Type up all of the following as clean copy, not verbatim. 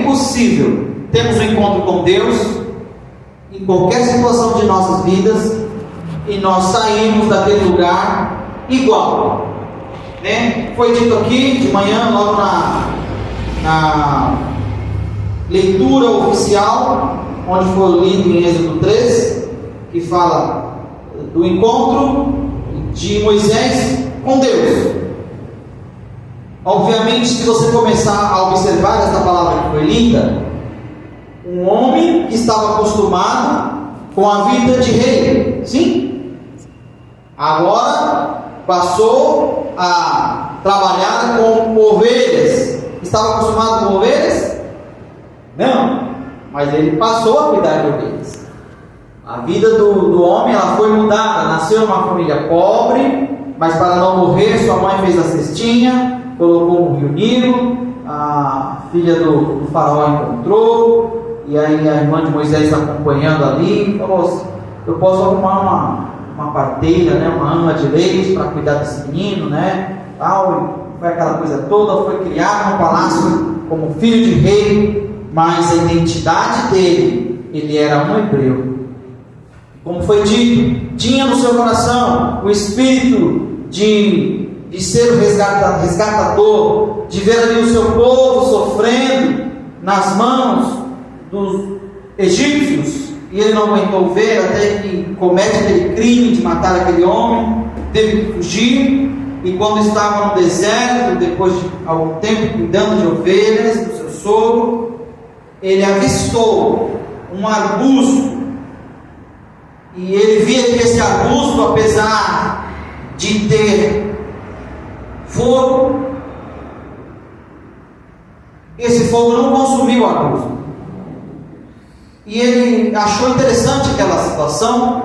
impossível termos um encontro com Deus em qualquer situação de nossas vidas e nós saímos daquele lugar igual, né? Foi dito aqui de manhã, logo na leitura oficial, onde foi lido em Êxodo 3, que fala do encontro de Moisés com Deus. Obviamente, se você começar a observar essa palavra que foi linda, um homem que estava acostumado com a vida de rei, sim, agora passou a trabalhar com ovelhas. Estava acostumado com ovelhas? Não, mas ele passou a cuidar de ovelhas. A vida do homem, ela foi mudada. Nasceu numa família pobre, mas para não morrer, sua mãe fez a cestinha, colocou no rio Nilo, a filha do faraó encontrou, e aí a irmã de Moisés acompanhando ali, falou: eu posso arrumar uma parteira, né, uma ama de leite para cuidar desse menino, né, tal. Foi aquela coisa toda, foi criado no palácio como filho de rei, mas a identidade dele, ele era um hebreu. Como foi dito, tinha no seu coração o espírito de ser o resgatador, de ver ali o seu povo sofrendo nas mãos dos egípcios, e ele não aguentou ver, até que comete aquele crime de matar aquele homem, teve que fugir, e quando estava no deserto, depois de algum tempo cuidando de ovelhas do seu sogro, ele avistou um arbusto, e ele via que esse arbusto, apesar de ter fogo, esse fogo não consumiu o arbusto. E ele achou interessante aquela situação,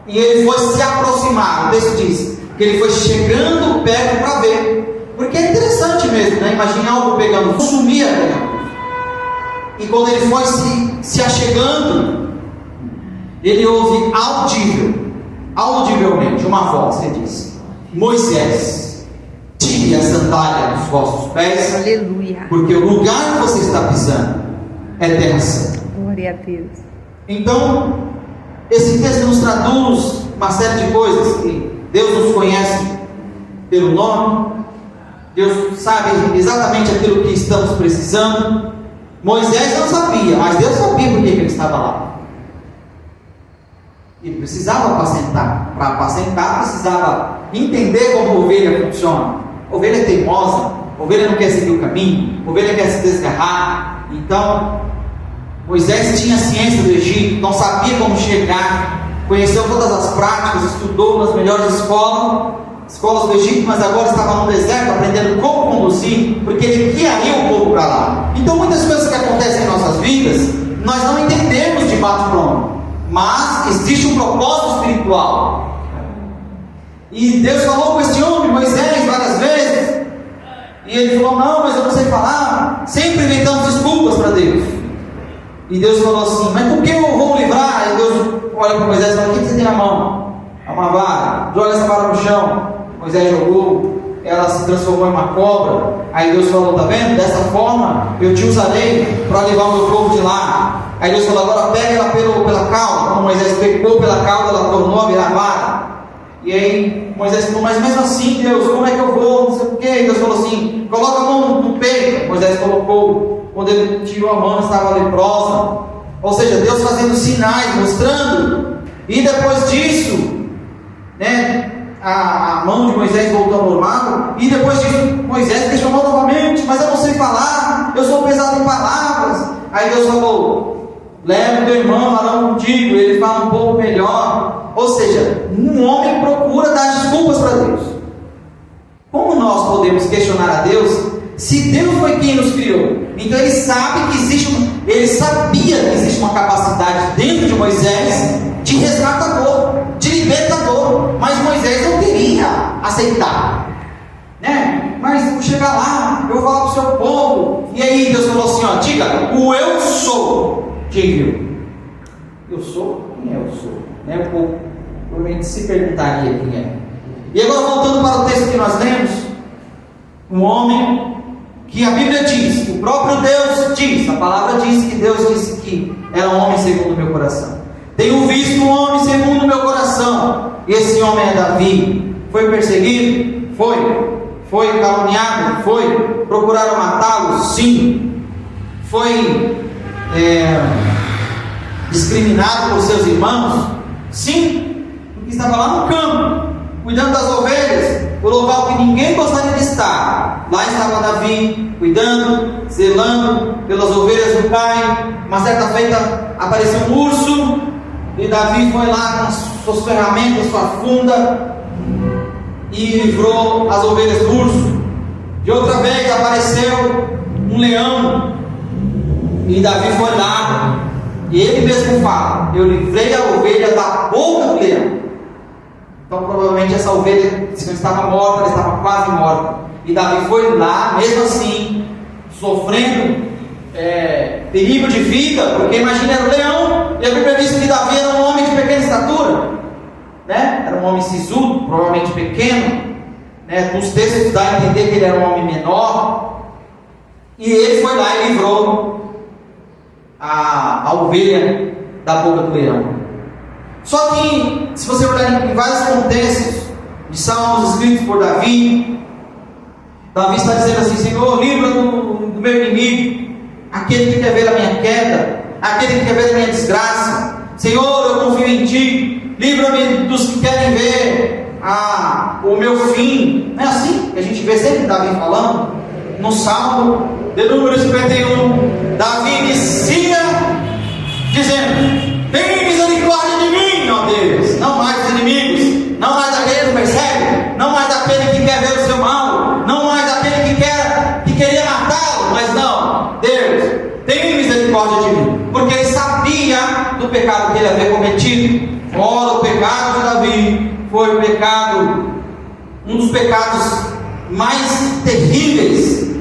e ele foi se aproximar. O texto diz que ele foi chegando perto para ver, porque é interessante mesmo, né? Imagina algo pegando, consumia aquele arbusto. E quando ele foi se achegando, ele ouve audivelmente uma voz que diz: Moisés, tire a sandália dos vossos pés, aleluia, porque o lugar que você está pisando é terra santa. Glória a Deus. Então, esse texto nos traduz uma série de coisas, que Deus nos conhece pelo nome, Deus sabe exatamente aquilo que estamos precisando. Moisés não sabia, mas Deus sabia por que ele estava lá. Ele precisava apacentar. Para apacentar, precisava entender como a ovelha funciona. A ovelha é teimosa, a ovelha não quer seguir o caminho, a ovelha quer se desgarrar. Então, Moisés tinha ciência do Egito, não sabia como chegar, conheceu todas as práticas, estudou nas melhores escolas do Egito, mas agora estava no deserto aprendendo como conduzir, porque ele guiaria o povo para lá. Então, muitas coisas que acontecem em nossas vidas, nós não entendemos de bate-pronto, mas existe um propósito espiritual. E Deus falou com este homem, Moisés, várias vezes, e ele falou: não, mas eu não sei falar. Sempre inventamos desculpas para Deus. E Deus falou assim: mas por que eu vou livrar? E Deus olha para Moisés e fala: o que você tem na mão? Uma vara. Joga essa vara no chão. Moisés jogou, ela se transformou em uma cobra. Aí Deus falou: tá vendo? Dessa forma eu te usarei para levar o meu povo de lá. Aí Deus falou: agora pega ela pela cauda. Quando Moisés pegou pela cauda, ela tornou a virar vara. E aí Moisés falou: mas mesmo assim, Deus, como é que eu vou? Não sei o que. E Deus falou assim: coloca a mão no peito. Moisés colocou. Quando ele tirou a mão, estava leprosa. Ou seja, Deus fazendo sinais, mostrando. E depois disso, né, a mão de Moisés voltou ao normal. E depois disso, Moisés questionou novamente: mas eu não sei falar, eu sou pesado em palavras. Aí Deus falou: leva o teu irmão Arão contigo, ele fala um pouco melhor. Ou seja, um homem procura dar desculpas para Deus. Como nós podemos questionar a Deus se Deus foi quem nos criou? Então ele sabia que existe uma capacidade dentro de Moisés de resgatador, de libertador, mas Moisés não queria aceitar, né? Mas vou chegar lá, eu vou falar para o seu povo. E aí Deus falou assim: ó, diga, o eu sou quem viu. Eu sou? Quem é eu sou? Né? O povo provavelmente se perguntaria quem é. E agora voltando para o texto que nós lemos, um homem que a Bíblia diz, o próprio Deus diz, a palavra diz que Deus disse que era um homem segundo o meu coração. Tenho visto um homem segundo o meu coração, e esse homem é Davi. Foi perseguido? Foi caluniado? Foi. Procuraram matá-lo? Sim. Foi discriminado por seus irmãos? Sim. Porque estava lá no campo, cuidando das ovelhas, o local que ninguém gostaria de estar. Lá estava Davi, cuidando, zelando pelas ovelhas do pai. Uma certa feita apareceu um urso, e Davi foi lá com as suas ferramentas, sua funda, e livrou as ovelhas do urso. De outra vez apareceu um leão, e Davi foi lá, e ele mesmo fala: eu livrei a ovelha da boca do leão. Então provavelmente essa ovelha, se não estava morta, ela estava quase morta, e Davi foi lá, mesmo assim, sofrendo perigo de vida, porque imagina, era um leão, e a Bíblia diz que Davi era um homem de pequena estatura, né? Era um homem sisudo, provavelmente pequeno, né? Nos textos dá a entender que ele era um homem menor, e ele foi lá e livrou a ovelha da boca do leão. Só que, se você olhar em vários contextos de salmos escritos por Davi, Davi está dizendo assim: Senhor, livra do meu inimigo, aquele que quer ver a minha queda, aquele que quer ver a minha desgraça. Senhor, eu confio em Ti, livra-me dos que querem ver o meu fim. Não é assim que a gente vê sempre Davi falando? No Salmo de número 51, Davi inicia dizendo: tem misericórdia de mim, ó Deus, não mais dos inimigos, não mais daquele que persegue, não mais daquele que quer ver o seu mal, não mais daquele que queria matá-lo, mas não, Deus, tem misericórdia de mim, porque ele sabia do pecado que ele havia cometido. Ora, o pecado de Davi foi o pecado, um dos pecados mais terríveis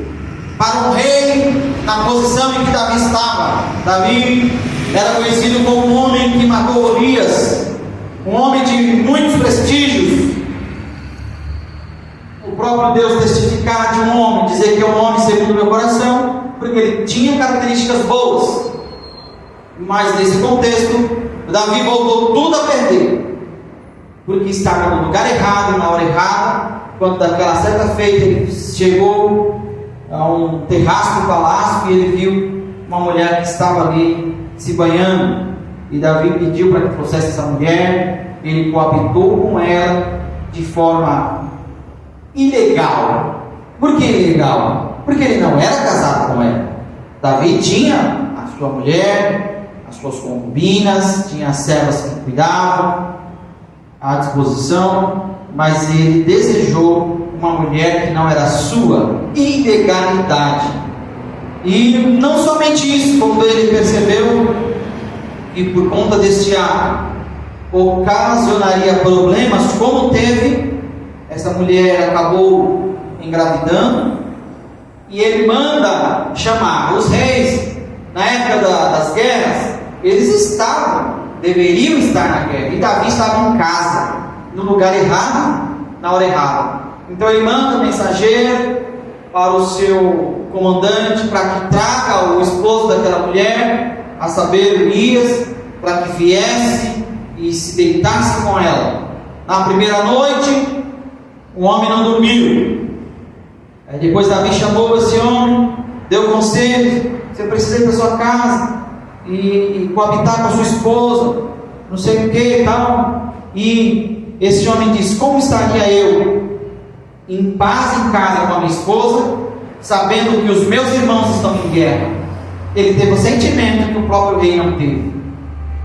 para um rei na posição em que Davi estava. Davi era conhecido como um homem que matou Urias, um homem de muitos prestígios. O próprio Deus testificar de um homem, dizer que é um homem segundo o meu coração, porque ele tinha características boas. Mas nesse contexto, Davi voltou tudo a perder, porque estava no lugar errado, na hora errada. Quando daquela certa feita ele chegou a um terraço do palácio e ele viu uma mulher que estava ali se banhando, e Davi pediu para que trouxesse essa mulher. Ele coabitou com ela de forma ilegal. Por que ilegal? Porque ele não era casado com ela. Davi tinha a sua mulher, as suas concubinas, tinha as servas que cuidavam à disposição, mas ele desejou uma mulher que não era sua, ilegalidade. E não somente isso, quando ele percebeu que por conta deste ato ocasionaria problemas, como teve, essa mulher acabou engravidando, e ele manda chamar os reis. Na época das guerras, eles deveriam estar na guerra, e Davi estava em casa, no lugar errado, na hora errada. Então ele manda um mensageiro para o seu comandante para que traga o esposo daquela mulher, a saber, Urias, para que viesse e se deitasse com ela. Na primeira noite, o homem não dormiu. Aí depois Davi chamou esse homem, deu conselho: você precisa ir para sua casa e coabitar com a sua esposa, não sei o que e tal. E esse homem disse: como estaria eu em paz em casa com a minha esposa, sabendo que os meus irmãos estão em guerra? Ele teve o sentimento que o próprio rei não teve.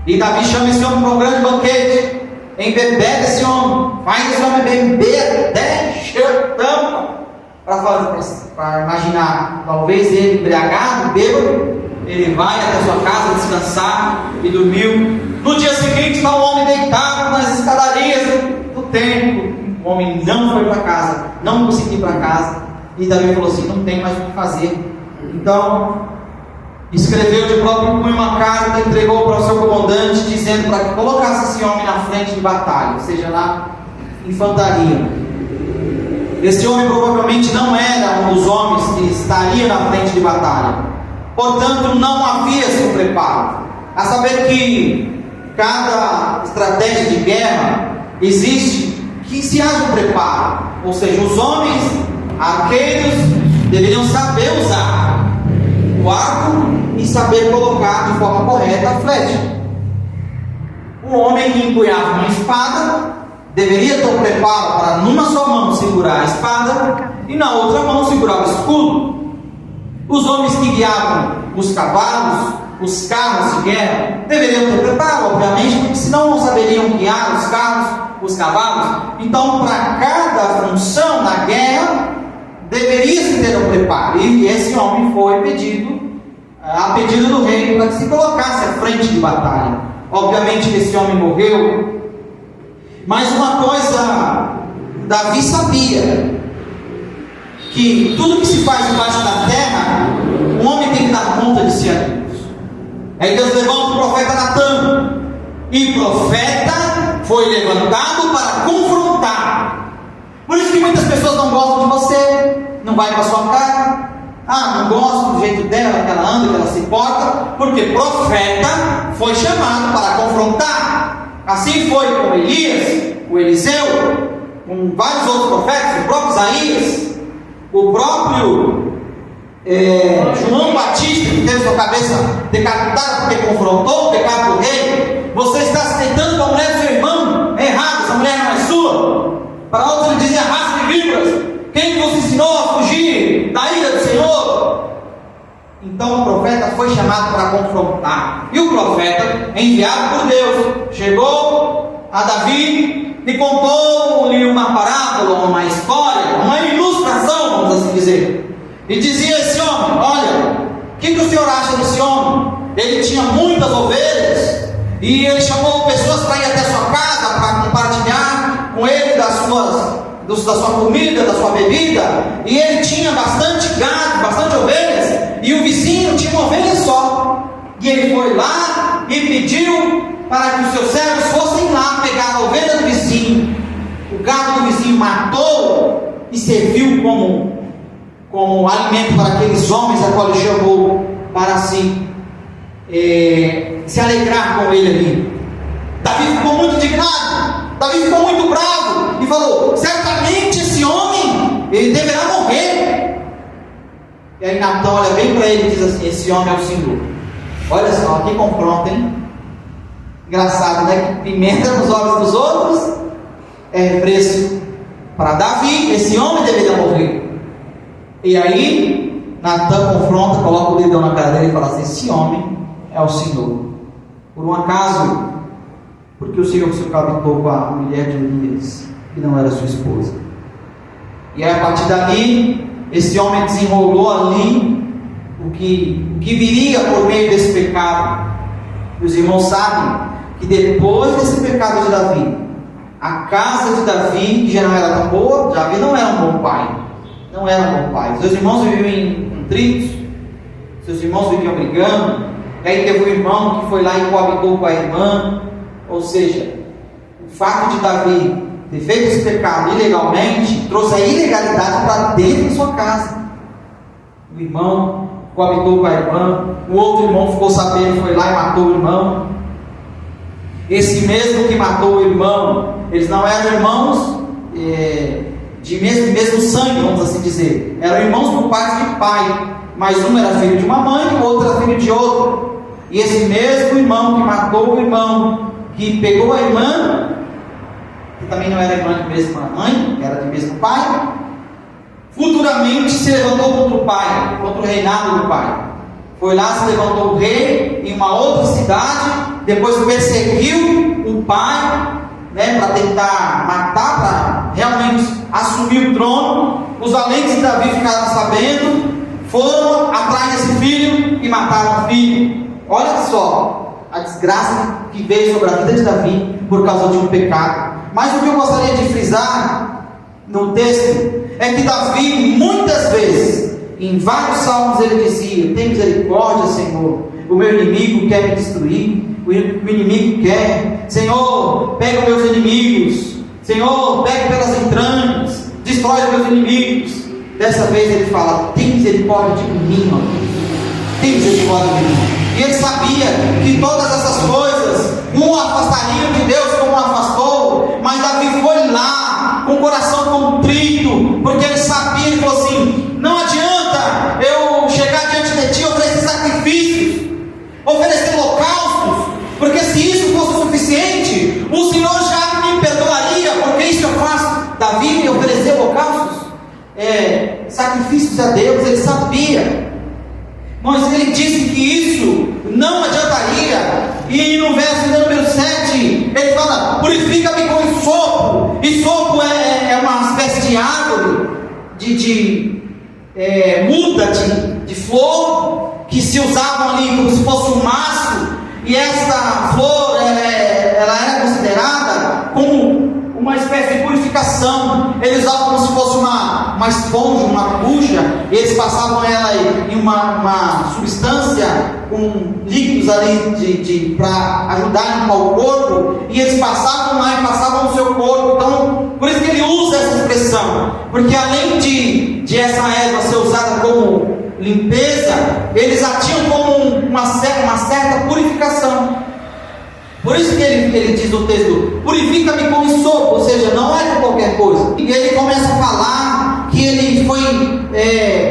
E Davi chama esse homem para um grande banquete, embebeda esse homem, faz esse homem beber até encher tampa, para imaginar, talvez ele embriagado, bêbado, ele vai até sua casa descansar e dormiu. No dia seguinte está o homem deitado nas escadarias do templo. O homem não foi para casa, não conseguiu ir para casa, e Davi falou assim: não tem mais o que fazer. Então escreveu de próprio punho uma carta, entregou para o seu comandante, dizendo para que colocasse esse homem na frente de batalha, ou seja, na infantaria. Esse homem provavelmente não era um dos homens que estaria na frente de batalha. Portanto, não havia seu preparo. A saber que cada estratégia de guerra existe que se haja um preparo. Ou seja, os homens arqueiros deveriam saber usar o arco e saber colocar de forma correta a flecha. O homem que empunhava uma espada deveria ter um preparo para numa só mão segurar a espada e na outra mão segurar o escudo. Os homens que guiavam os cavalos, os carros de guerra, deveriam ter preparo, obviamente, porque senão não saberiam guiar os carros, os cavalos. Então, para cada função na guerra, deveria se ter um preparo. E esse homem foi pedido, a pedido do rei, para que se colocasse à frente de batalha. Obviamente que esse homem morreu. Mas uma coisa, Davi sabia que tudo que se faz debaixo da terra, o homem tem que dar conta de si a Deus. Aí Deus levanta o profeta Natan, e o profeta foi levantado para confrontar. Por isso que muitas pessoas não gostam de você, não vai com a sua cara. Não gosto do jeito dela, que ela anda, que ela se porta, porque profeta foi chamado para confrontar. Assim foi com Elias, o Eliseu, com vários outros profetas, o próprio Isaías, o próprio João Batista, que teve sua cabeça decapitada porque confrontou o pecado do rei. Você está se tentando com a mulher do seu irmão, é errado, essa mulher não é sua. Para outros ele dizia: raça de víboras, quem que você ensinou a fugir da ira do Senhor? Então o profeta foi chamado para confrontar. E o profeta, enviado por Deus, chegou a Davi e contou-lhe uma parábola, uma história, uma ilustração, vamos assim dizer. E dizia a esse homem: olha, o que o senhor acha desse homem? Ele tinha muitas ovelhas e ele chamou pessoas para ir até sua casa para compartilhar com ele da sua comida, da sua bebida. E ele tinha bastante gado, bastante ovelhas, e o vizinho tinha uma ovelha só. E ele foi lá e pediu para que os seus servos fossem lá pegar a ovelha do vizinho. O gado do vizinho matou e serviu como alimento para aqueles homens a qual ele chamou para se alegrar com ele ali. Davi ficou muito indignado, Davi ficou muito bravo e falou: certamente esse homem, ele deverá morrer. E aí Natan olha bem para ele e diz assim: esse homem é o Senhor. Olha só, que confronto, hein? Engraçado, né? Que pimenta nos olhos dos outros é preço para Davi. Esse homem deveria morrer. E aí Natan confronta, coloca o dedão na cara dele e fala assim: esse homem é o Senhor. Por um acaso, porque o Senhor se cabritou com a mulher de Urias, que não era sua esposa. E aí, a partir dali, esse homem desenrolou ali o que viria por meio desse pecado. E os irmãos sabem que depois desse pecado de Davi, a casa de Davi, que já não era tão boa, Davi não era um bom pai. Não era um bom pai. Seus irmãos viviam em contritos, seus irmãos viviam brigando. E aí teve um irmão que foi lá e coabitou com a irmã. Ou seja, o fato de Davi ter feito esse pecado ilegalmente trouxe a ilegalidade para dentro de sua casa. O irmão coabitou com a irmã, o outro irmão ficou sabendo, foi lá e matou o irmão. Esse mesmo que matou o irmão, eles não eram irmãos de mesmo sangue, vamos assim dizer. Eram irmãos por parte de pai, mas um era filho de uma mãe e o outro era filho de outro. E esse mesmo irmão que matou o irmão, que pegou a irmã, que também não era irmã de mesma mãe, era de mesmo pai, futuramente se levantou contra o pai, contra o reinado do pai. Foi lá, se levantou o rei em uma outra cidade, depois perseguiu o pai, para tentar matar, para realmente assumir o trono. Os valentes de Davi ficaram sabendo, foram atrás desse filho e mataram o filho. Olha só a desgraça que veio sobre a vida de Davi por causa de um pecado. Mas o que eu gostaria de frisar no texto é que Davi, muitas vezes, em vários salmos, ele dizia: tem misericórdia, Senhor, o meu inimigo quer me destruir, o inimigo quer, Senhor, pega meus inimigos, Senhor, pega pelas entranhas, destrói os meus inimigos. Dessa vez ele fala: tem misericórdia de mim, ó Deus, tem misericórdia de mim. E ele sabia que todas essas coisas o afastariam de Deus como o afastou, mas Davi foi lá com o coração contrito, porque ele sabia, ele falou assim: não adianta eu chegar diante de ti e oferecer sacrifícios, oferecer holocaustos, porque se isso fosse suficiente, o Senhor já me perdoaria, porque isso eu faço. Davi me ofereceu holocaustos, sacrifícios a Deus, ele sabia. Mas ele disse que isso não adiantaria. E no verso número 7 ele fala: purifica-me com sopro. E sopro é uma espécie de árvore, muda de flor, que se usavam ali como se fosse um maço. E essa flor ela era considerada como uma espécie de purificação. Eles usavam como se fosse uma esponja, uma bucha, e eles passavam ela em uma substância com líquidos ali para ajudar a limpar o corpo, e eles passavam lá e passavam no seu corpo. Então, por isso que ele usa essa expressão, porque além de essa erva ser usada como limpeza, eles a tinham como uma certa purificação. Por isso que ele diz no texto: purifica-me com sopro, ou seja, não é com qualquer coisa. E ele começa a falar que ele foi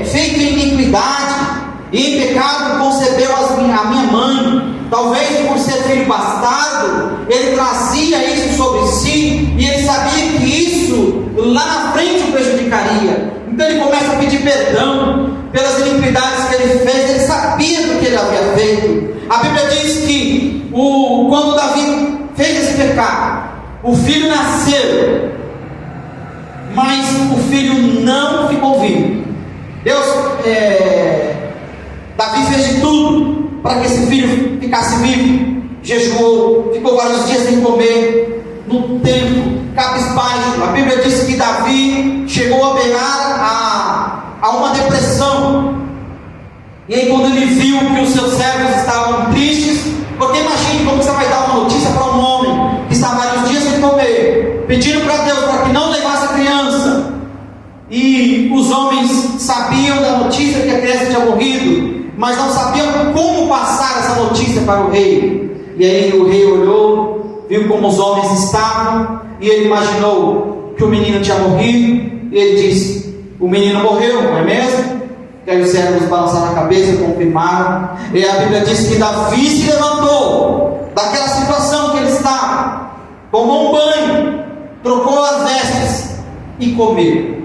feito em iniquidade, e em pecado concebeu a minha mãe. Talvez por ser filho bastardo, ele trazia isso sobre si, e ele sabia que isso lá na frente o prejudicaria. Então ele começa a pedir perdão pelas iniquidades que ele fez. Ele sabia do que ele havia feito. A Bíblia diz que quando Davi fez esse pecado, o filho nasceu, mas o filho não ficou vivo. Davi fez de tudo para que esse filho ficasse vivo. Jejuou, ficou vários dias sem comer, no templo, cabisbaixo. A Bíblia diz que Davi chegou a beirar a uma depressão. E aí, quando ele viu que os seus servos estavam tristes, porque imagine como você vai dar uma notícia para um homem que está vários dias sem comer, pedindo para Deus para que não levasse a criança, e os homens sabiam da notícia que a criança tinha morrido, mas não sabiam como passar essa notícia para o rei. E aí o rei olhou, viu como os homens estavam, e ele imaginou que o menino tinha morrido, e ele disse: o menino morreu, não é mesmo? E aí os servos balançaram a cabeça, confirmaram. E a Bíblia diz que Davi se levantou daquela situação que ele estava, tomou um banho, trocou as vestes e comeu.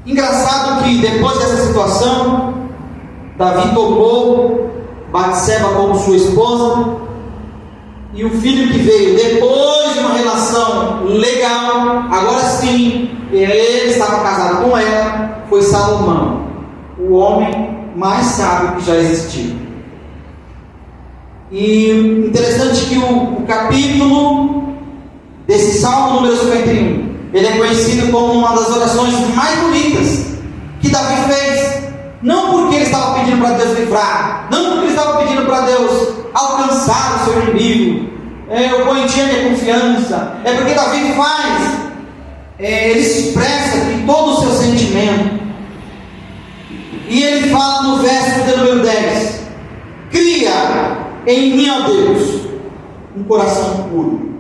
Engraçado que depois dessa situação, Davi tomou Batseba como sua esposa, e o filho que veio depois de uma relação legal, agora sim, ele estava casado com ela, foi Salomão, o homem mais sábio que já existiu. E interessante que o capítulo desse Salmo número 51, ele é conhecido como uma das orações mais bonitas que Davi fez. Não porque ele estava pedindo para Deus livrar, não porque ele estava pedindo para Deus alcançar o seu inimigo, eu ponho em ti a minha confiança. É porque Davi ele expressa aqui todo o seu sentimento. E ele fala no verso de número 10: cria em mim, ó Deus, um coração puro.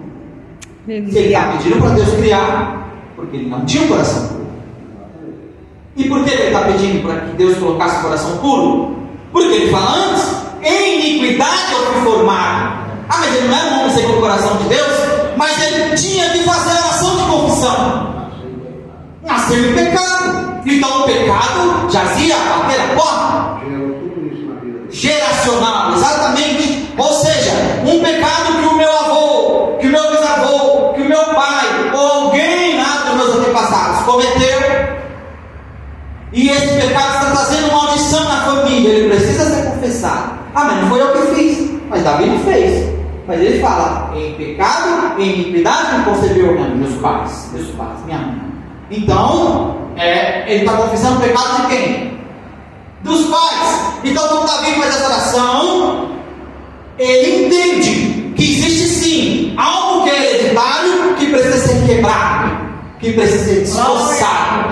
Ele está pedindo para Deus criar, porque ele não tinha um coração puro. E por que ele está pedindo para que Deus colocasse o coração puro? Porque ele fala antes: em iniquidade eu fui formado. Mas ele não era um homem segundo o coração de Deus, mas ele tinha que fazer a oração de confissão. Nasceu em pecado, então o pecado jazia a bater a porta. Geracional, exatamente. Ou seja, um pecado que o meu avô, que o meu bisavô, que o meu pai, ou alguém lá dos meus antepassados cometeu, e esse pecado está trazendo maldição na família, ele precisa ser confessado. Mas não foi eu que fiz, mas Davi não fez. Mas ele fala: em pecado, em iniquidade me concebeu meus pais, minha mãe. Então, ele está confessando o pecado de quem? Dos pais. Então, quando Davi faz essa oração, ele entende que existe sim algo que é hereditário, que precisa ser quebrado, que precisa ser destroçado.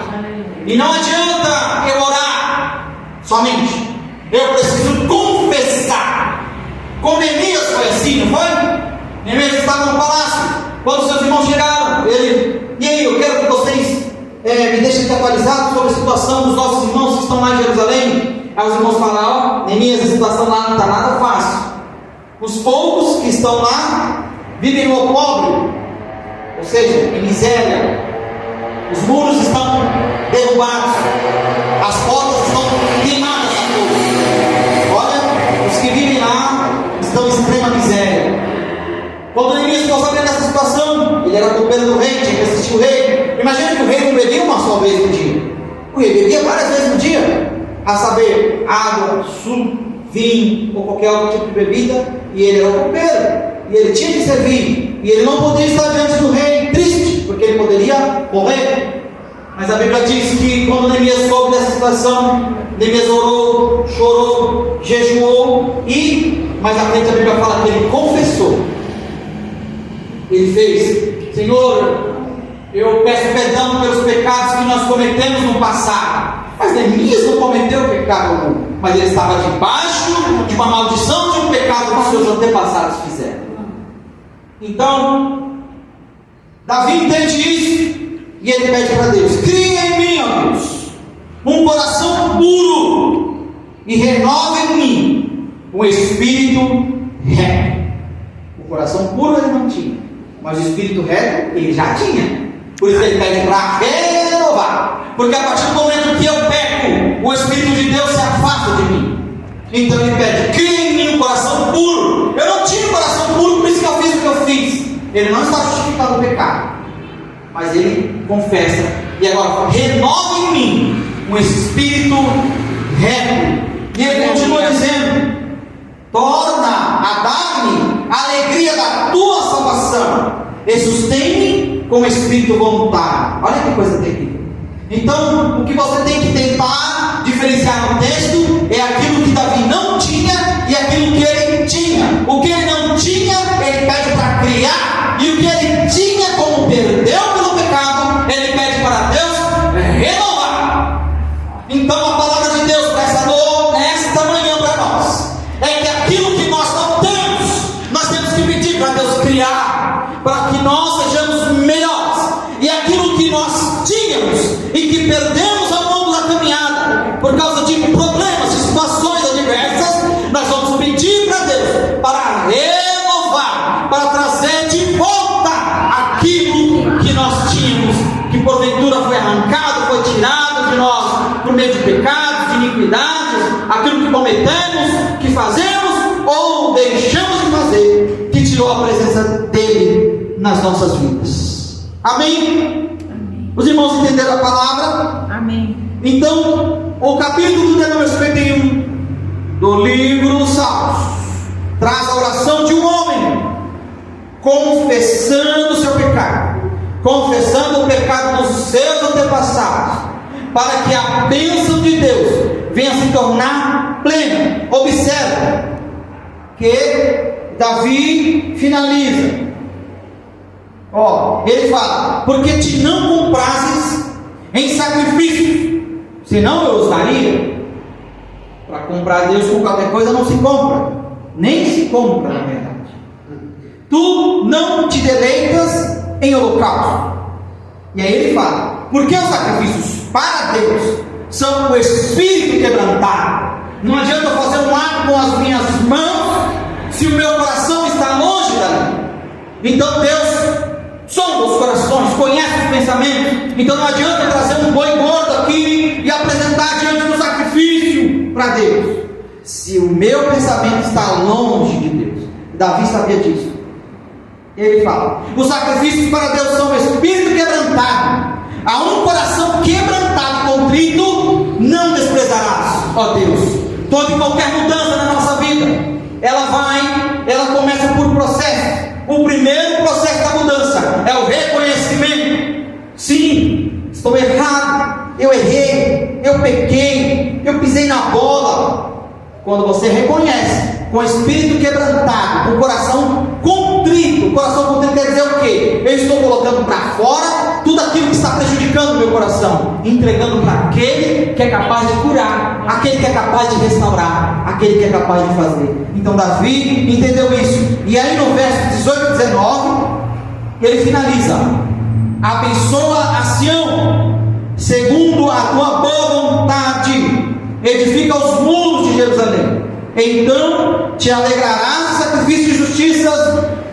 E não adianta eu orar somente, eu preciso confessar. Com Neemias foi assim, não foi? Neemias estava no palácio, quando seus irmãos chegaram, e aí, eu quero que vocês me deixem aqui atualizados sobre a situação dos nossos irmãos que estão lá em Jerusalém. Aí os irmãos falaram: ó, Neemias, a situação lá não está nada fácil. Os poucos que estão lá vivem no opróbrio, ou seja, em miséria. Os muros estão derrubados, as portas estão queimadas a fogo. Olha, os que vivem lá estão em extrema miséria. Quando Neemias ficou sabendo dessa situação, ele era copeiro do rei, tinha que assistir o rei. Imagina que o rei não bebia uma só vez no dia, o rei bebia várias vezes no dia, a saber, água, suco, vinho ou qualquer outro tipo de bebida, e ele era o copeiro, e ele tinha que servir, e ele não podia estar diante do rei triste, porque ele poderia morrer. Mas a Bíblia diz que quando Neemias soube dessa situação, Neemias orou, chorou, jejuou, mas à frente a Bíblia fala que ele confessou. Ele fez: Senhor, eu peço perdão pelos pecados que nós cometemos no passado. Mas Neemias não cometeu pecado algum, mas ele estava debaixo de uma maldição de um pecado que os seus antepassados fizeram. Então, Davi entende isso, e ele pede para Deus: cria em mim, ó Deus, um coração puro, e renova em mim um espírito reto. O coração puro ele não tinha, mas o espírito reto ele já tinha. Por isso ele pede para renovar, porque a partir do momento que eu peco, o Espírito de Deus se afasta de mim. Então ele pede: cria em mim um coração puro. Eu não tinha um coração puro, por isso que eu fiz o que eu fiz. Ele não está justificado o pecado, mas ele confessa. E agora, renova em mim um espírito reto. E ele continua dizendo: torna a dar-me a alegria da tua salvação, e sustém-me com o espírito voluntário. Olha que coisa terrível. Então, o que você tem que tentar diferenciar no texto é aquilo que Davi não tinha e aquilo que ele tinha. O que ele não tinha, ele pede para criar, e o que ele tinha, como perdeu pelo pecado, ele pede para Deus renovar. Então, a palavra de Deus nesta manhã para nós é que aquilo que nós não temos, nós temos que pedir para Deus criar, para que nós sejamos melhores. E aquilo que nós tínhamos e que perdemos ao longo da caminhada, por causa de problemas, de situações adversas, nós vamos pedir para Deus para renovar, para trazer de volta aquilo que nós tínhamos, que porventura foi arrancado, foi tirado de nós por meio de pecados, de iniquidades, aquilo que cometemos, que fazemos ou deixamos de fazer, que tirou a presença dele nas nossas vidas. Amém? Amém. Os irmãos entenderam a palavra? Amém. Então, o capítulo de número 51 do livro dos Salmos traz a oração de um homem confessando o seu pecado, confessando o pecado dos seus antepassados, para que a bênção de Deus venha se tornar plena. Observe que Davi finaliza. Ele fala: porque te não comprases em sacrifícios, senão eu os daria. Para comprar Deus com qualquer coisa não se compra, nem se compra, na verdade. Tu não te deleitas em holocausto. E aí ele fala: porque os sacrifícios para Deus são o espírito quebrantado. Não adianta eu fazer um ato com as minhas mãos se o meu coração está longe dali. Então Deus sonda os corações, conhece os pensamentos. Então não adianta eu trazer um boi gordo aqui e apresentar diante do sacrifício para Deus, se o meu pensamento está longe de Deus. Davi sabia disso. Ele fala: os sacrifícios para Deus são o espírito quebrantado. A um coração quebrantado e contrito não desprezarás, ó Deus. Toda e qualquer mudança na nossa vida, ela começa por processo. O primeiro processo da mudança é o reconhecimento. Sim, estou errado, eu errei, eu pequei, eu pisei na bola. Quando você reconhece, com espírito quebrantado, com coração contrito. O coração contrito quer dizer o quê? Eu estou colocando para fora tudo aquilo que está prejudicando o meu coração, entregando para aquele que é capaz de curar, aquele que é capaz de restaurar, aquele que é capaz de fazer. Então Davi entendeu isso. E aí no verso 18 e 19, ele finaliza: abençoa a Sião, segundo a tua boa vontade, edifica os muros de Jerusalém. Então te alegrarás dos sacrifícios de justiça,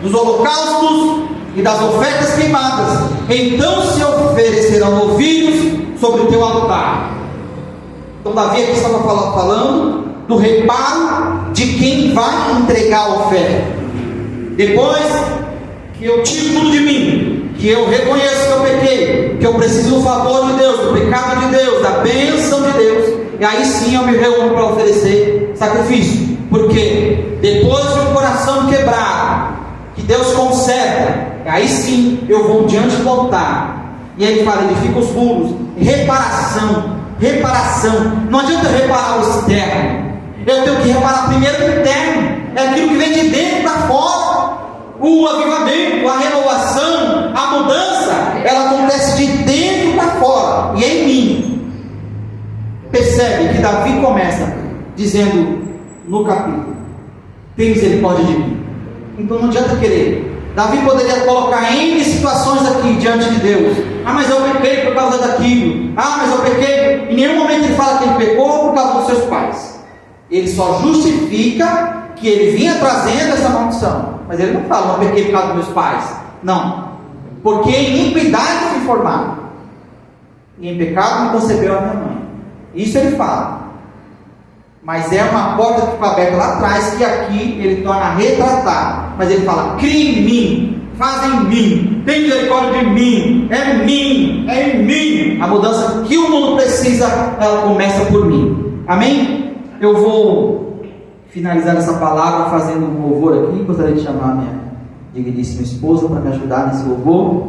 dos holocaustos e das ofertas queimadas. Então se oferecerão novilhos sobre o teu altar. Então Davi aqui estava falando do reparo de quem vai entregar a oferta. Depois que eu tiro tudo de mim, que eu reconheço que eu pequei, que eu preciso do favor de Deus, do pecado de Deus, da bênção de Deus, e aí sim eu me reúno para oferecer sacrifício. Porque depois de um coração quebrado, que Deus conserta, aí sim eu vou diante do altar. E aí ele fala: edifica os muros, reparação. Não adianta reparar o externo, eu tenho que reparar primeiro o interno. É aquilo que vem de dentro para fora. O avivamento, a renovação, a mudança, ela acontece de dentro para fora, e é em mim. Percebe que Davi começa dizendo no capítulo: tem misericórdia de mim. Então não adianta querer. Davi poderia colocar N situações aqui diante de Deus. Mas eu pequei por causa daquilo. Mas eu pequei. Em nenhum momento ele fala que ele pecou por causa dos seus pais. Ele só justifica que ele vinha trazendo essa maldição. Mas ele não fala: eu pequei por causa dos meus pais. Não. Porque em iniquidade fui formado, e em pecado me concebeu a minha mãe. Isso ele fala. Mas é uma porta que ficou aberta lá atrás, que aqui ele torna a retratar. Mas ele fala: cria em mim, faz em mim, tem misericórdia de mim, é em mim. A mudança que o mundo precisa, ela começa por mim. Amém? Eu vou finalizar essa palavra fazendo um louvor aqui. Gostaria de chamar a minha digníssima esposa para me ajudar nesse louvor.